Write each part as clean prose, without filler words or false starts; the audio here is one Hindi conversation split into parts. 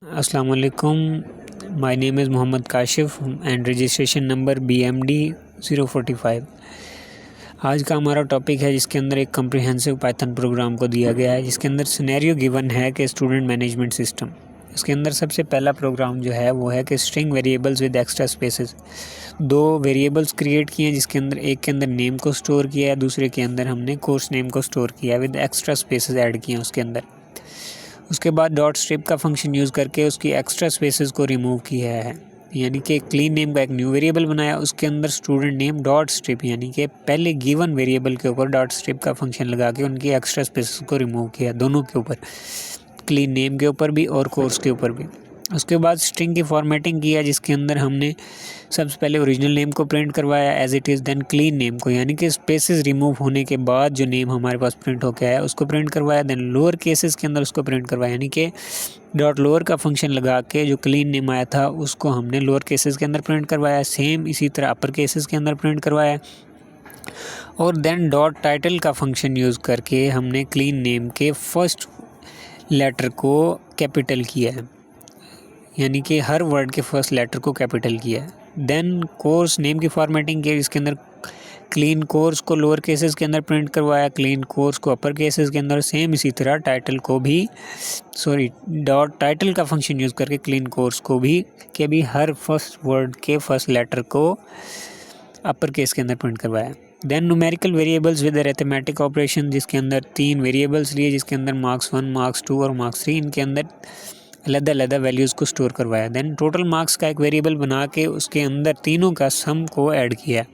अस्सलाम वालेकुम। My name is Mohammad Kashif and registration number BMD 045। आज का हमारा टॉपिक है जिसके अंदर एक कम्प्रिहेंसिव पाइथन प्रोग्राम को दिया गया है, जिसके अंदर सिनेरियो गिवन है कि स्टूडेंट मैनेजमेंट सिस्टम। इसके अंदर सबसे पहला प्रोग्राम जो है वो है कि string variables with extra spaces. दो वेरिएबल्स क्रिएट किए हैं, जिसके अंदर एक के अंदर नेम को स्टोर किया है, दूसरे के अंदर हमने कोर्स नेम को स्टोर किया है विद एक्स्ट्रा स्पेसेस ऐड किए हैं उसके अंदर। उसके बाद डॉट स्ट्रिप का फंक्शन यूज़ करके उसकी एक्स्ट्रा स्पेसेस को रिमूव किया है, यानी कि क्लीन नेम का एक न्यू वेरिएबल बनाया, उसके अंदर स्टूडेंट नेम डॉट स्ट्रिप यानी कि पहले गिवन वेरिएबल के ऊपर डॉट स्ट्रिप का फंक्शन लगा के उनकी एक्स्ट्रा स्पेसेस को रिमूव किया, दोनों के ऊपर, क्लीन नेम के ऊपर भी और कोर्स के ऊपर भी। उसके बाद स्ट्रिंग की फॉर्मेटिंग किया, जिसके अंदर हमने सबसे पहले ओरिजिनल नेम को प्रिंट करवाया as it is, then clean name को, यानी कि स्पेसेस रिमूव होने के बाद जो नेम हमारे पास प्रिंट होकर आया उसको प्रिंट करवाया, देन लोअर केसेस के अंदर उसको प्रिंट करवाया, यानी कि डॉट लोअर का फंक्शन लगा के जो क्लीन नेम आया था उसको हमने लोअर केसेस के अंदर प्रिंट करवाया, सेम इसी तरह अपर केसेस के अंदर प्रिंट करवाया। और देन डॉट टाइटल का फंक्शन यूज़ करके हमने क्लीन नेम के फर्स्ट लेटर को कैपिटल किया है, यानी कि हर वर्ड के फर्स्ट लेटर को कैपिटल किया है। देन कोर्स नेम की फॉर्मेटिंग की, जिसके अंदर क्लीन कोर्स को लोअर केसेस के अंदर प्रिंट करवाया, क्लीन कोर्स को अपर केसेस के अंदर, सेम इसी तरह टाइटल को भी डॉट टाइटल का फंक्शन यूज़ करके क्लीन कोर्स को भी कि भी हर फर्स्ट वर्ड के फर्स्ट लेटर को अपर केस के अंदर प्रिंट करवाया। Then numerical variables with arithmetic operation, जिसके अंदर 3 वेरिएबल्स लिए, जिसके अंदर मार्क्स 1, मार्क्स 2 और मार्क्स 3, इनके अंदर अलग वैल्यूज़ को स्टोर करवाया। देन टोटल मार्क्स का एक वेरिएबल बना के उसके अंदर तीनों का सम को ऐड किया।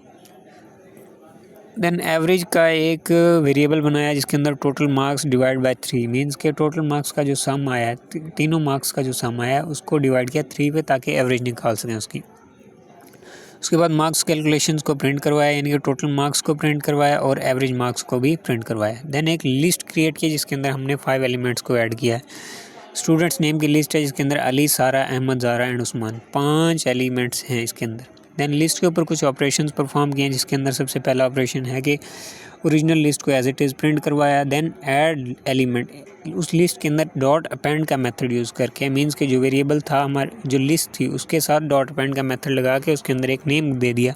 देन एवरेज का एक वेरिएबल बनाया, जिसके अंदर total marks divide by 3 means के टोटल मार्क्स का जो सम आया है, तीनों मार्क्स का जो सम आया है उसको डिवाइड किया 3 पे, ताकि एवरेज निकाल सकें उसकी। उसके बाद मार्क्स कैलकुलेशंस को प्रिंट करवाया, यानी कि टोटल मार्क्स को प्रिंट करवाया और एवरेज मार्क्स को भी प्रिंट करवाया। देन एक लिस्ट क्रिएट की, जिसके अंदर हमने 5 एलिमेंट्स को ऐड किया है। स्टूडेंट्स नेम की लिस्ट है, जिसके अंदर अली, सारा, अहमद, ज़ारा एंड उस्मान, 5 एलिमेंट्स हैं इसके अंदर। देन लिस्ट के ऊपर कुछ ऑपरेशंस परफॉर्म किए हैं, जिसके अंदर सबसे पहला ऑपरेशन है कि ओरिजिनल लिस्ट को एज इट इज़ प्रिंट करवाया। देन ऐड एलिमेंट, उस लिस्ट के अंदर डॉट अपेंड का मेथड यूज़ करके, मींस के जो वेरिएबल था हमारे जो लिस्ट थी उसके साथ डॉट अपेंड का मेथड लगा के उसके अंदर एक नेम दे दिया,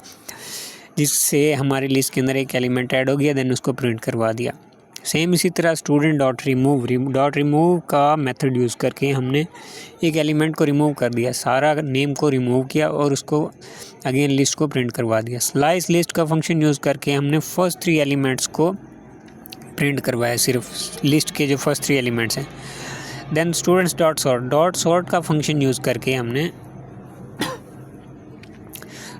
जिससे हमारी लिस्ट के अंदर एक एलिमेंट ऐड हो गया। देन उसको प्रिंट करवा दिया। सेम इसी तरह स्टूडेंट डॉट रिमूव का मेथड यूज़ करके हमने एक एलिमेंट को रिमूव कर दिया, सारा नेम को रिमूव किया और उसको अगेन लिस्ट को प्रिंट करवा दिया। स्लाइस लिस्ट का फंक्शन यूज़ करके हमने फर्स्ट 3 एलिमेंट्स को प्रिंट करवाया, सिर्फ लिस्ट के जो फर्स्ट 3 एलिमेंट्स हैं। देन स्टूडेंट्स डॉट सॉर्ट का फंक्शन यूज़ करके हमने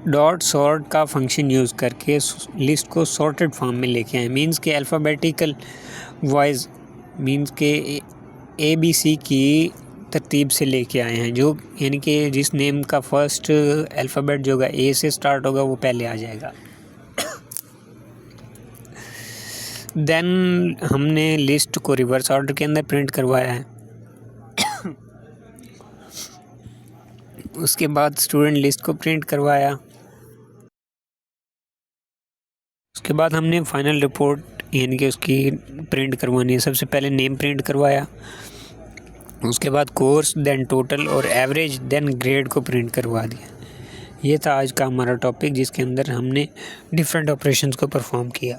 डॉट सॉर्ट का फंक्शन यूज़ करके लिस्ट को सॉर्टेड फॉर्म में लेके आए, मींस के अल्फ़ाबेटिकल वाइज, मींस के ABC की तरतीब से लेके आए हैं, जो यानी कि जिस नेम का फर्स्ट अल्फ़ाबेट जो होगा A से स्टार्ट होगा वो पहले आ जाएगा। देन हमने लिस्ट को रिवर्स ऑर्डर के अंदर प्रिंट करवाया है। उसके बाद स्टूडेंट लिस्ट को प्रिंट करवाया। उसके बाद हमने फाइनल रिपोर्ट यानी कि उसकी प्रिंट करवानी है। सबसे पहले नेम प्रिंट करवाया, उसके बाद कोर्स, देन टोटल और एवरेज, देन ग्रेड को प्रिंट करवा दिया। ये था आज का हमारा टॉपिक, जिसके अंदर हमने डिफरेंट ऑपरेशंस को परफॉर्म किया।